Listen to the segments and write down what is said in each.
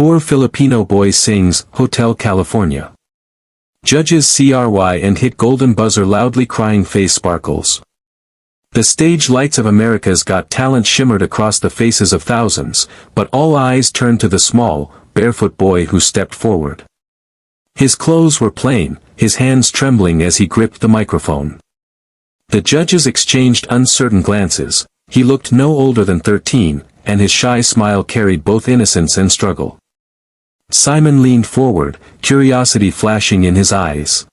Poor Filipino boy sings Hotel California. Judges CRY and hit golden buzzer loudly crying face sparkles. The stage lights of America's Got Talent shimmered across the faces of thousands, but all eyes turned to the small, barefoot boy who stepped forward. His clothes were plain, his hands trembling as he gripped the microphone. The judges exchanged uncertain glances. He looked no older than 13, and his shy smile carried both innocence and struggle. Simon leaned forward, curiosity flashing in his eyes.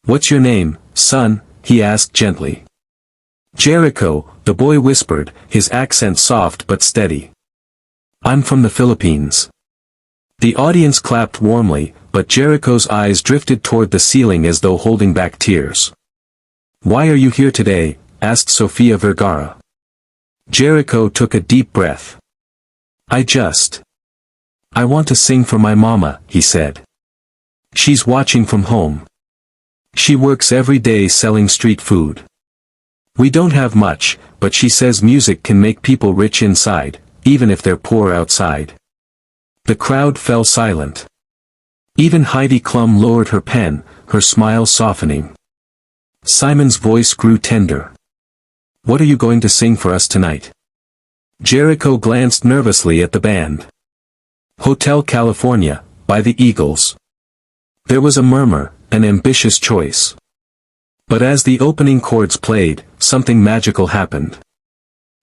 "What's your name, son?" he asked gently. "Jericho," the boy whispered, his accent soft but steady. "I'm from the Philippines." The audience clapped warmly, but Jericho's eyes drifted toward the ceiling as though holding back tears. "Why are you here today?" asked Sofia Vergara. Jericho took a deep breath. I want to sing for my mama," he said. "She's watching from home. She works every day selling street food. We don't have much, but she says music can make people rich inside, even if they're poor outside." The crowd fell silent. Even Heidi Klum lowered her pen, her smile softening. Simon's voice grew tender. "What are you going to sing for us tonight?" Jericho glanced nervously at the band. "Hotel California, by the Eagles." There was a murmur, an ambitious choice. But as the opening chords played, something magical happened.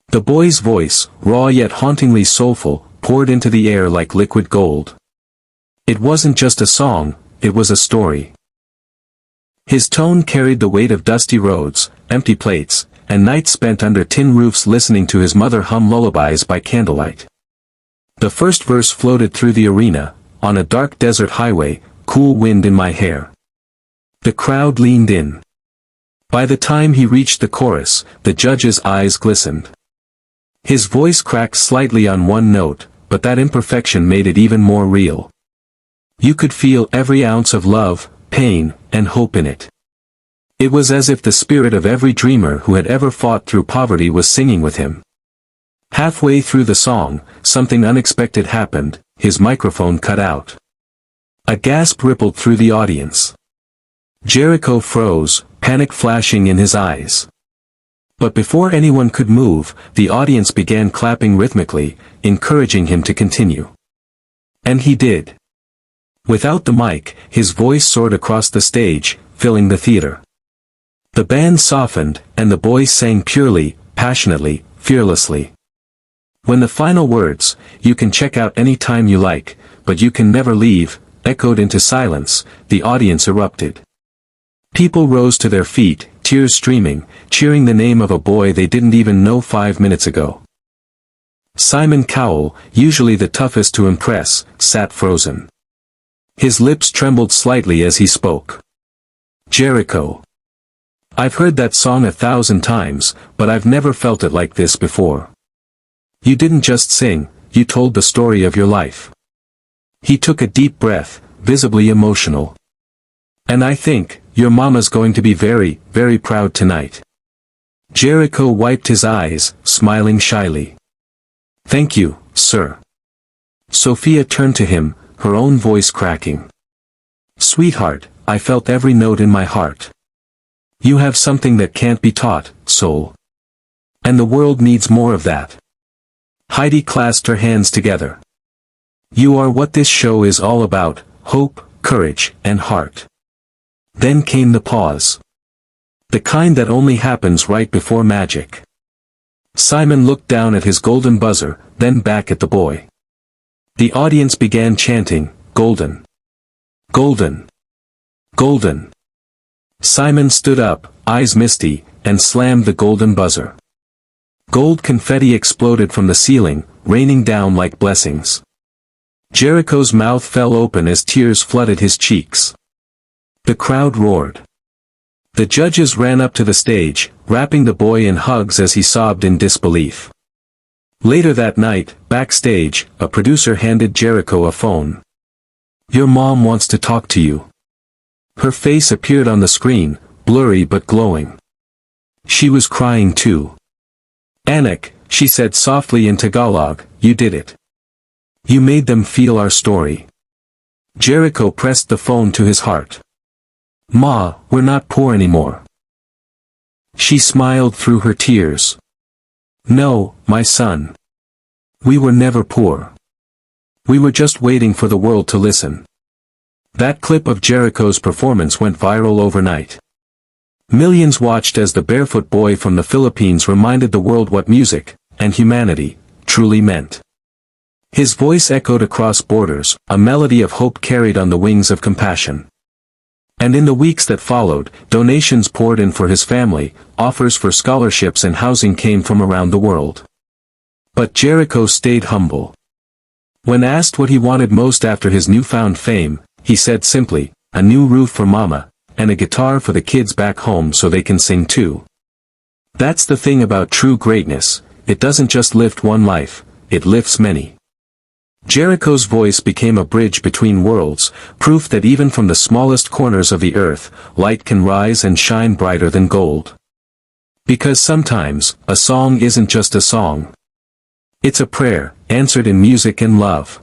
The boy's voice, raw yet hauntingly soulful, poured into the air like liquid gold. It wasn't just a song, it was a story. His tone carried the weight of dusty roads, empty plates, and nights spent under tin roofs listening to his mother hum lullabies by candlelight. The first verse floated through the arena, "On a dark desert highway, cool wind in my hair." The crowd leaned in. By the time he reached the chorus, the judges' eyes glistened. His voice cracked slightly on one note, but that imperfection made it even more real. You could feel every ounce of love, pain, and hope in it. It was as if the spirit of every dreamer who had ever fought through poverty was singing with him. Halfway through the song, something unexpected happened. His microphone cut out. A gasp rippled through the audience. Jericho froze, panic flashing in his eyes. But before anyone could move, the audience began clapping rhythmically, encouraging him to continue. And he did. Without the mic, his voice soared across the stage, filling the theater. The band softened, and the boy sang purely, passionately, fearlessly. When the final words, "You can check out any time you like, but you can never leave," echoed into silence, the audience erupted. People rose to their feet, tears streaming, cheering the name of a boy they didn't even know 5 minutes ago. Simon Cowell, usually the toughest to impress, sat frozen. His lips trembled slightly as he spoke. "Jericho. I've heard that song 1,000 times, but I've never felt it like this before. You didn't just sing, you told the story of your life." He took a deep breath, visibly emotional. "And I think, your mama's going to be very, very proud tonight." Jericho wiped his eyes, smiling shyly. "Thank you, sir." Sophia turned to him, her own voice cracking. "Sweetheart, I felt every note in my heart. You have something that can't be taught, soul. And the world needs more of that." Heidi clasped her hands together. "You are what this show is all about, hope, courage, and heart." Then came the pause. The kind that only happens right before magic. Simon looked down at his golden buzzer, then back at the boy. The audience began chanting, "Golden. Golden. Golden." Simon stood up, eyes misty, and slammed the golden buzzer. Gold confetti exploded from the ceiling, raining down like blessings. Jericho's mouth fell open as tears flooded his cheeks. The crowd roared. The judges ran up to the stage, wrapping the boy in hugs as he sobbed in disbelief. Later that night, backstage, a producer handed Jericho a phone. "Your mom wants to talk to you." Her face appeared on the screen, blurry but glowing. She was crying too. "Anak," she said softly in Tagalog, "you did it. You made them feel our story. Jericho pressed the phone to his heart. Ma, we're not poor anymore. She smiled through her tears. No, my son. We were never poor. We were just waiting for the world to listen. That clip of Jericho's performance went viral overnight. Millions watched as the barefoot boy from the Philippines reminded the world what music, and humanity, truly meant. His voice echoed across borders, a melody of hope carried on the wings of compassion. And in the weeks that followed, donations poured in for his family, offers for scholarships and housing came from around the world. But Jericho stayed humble. When asked what he wanted most after his newfound fame, he said simply, a new roof for mama, and a guitar for the kids back home so they can sing too. That's the thing about true greatness, it doesn't just lift one life, it lifts many. Jericho's voice became a bridge between worlds, proof that even from the smallest corners of the earth, light can rise and shine brighter than gold. Because sometimes, a song isn't just a song. It's a prayer, answered in music and love.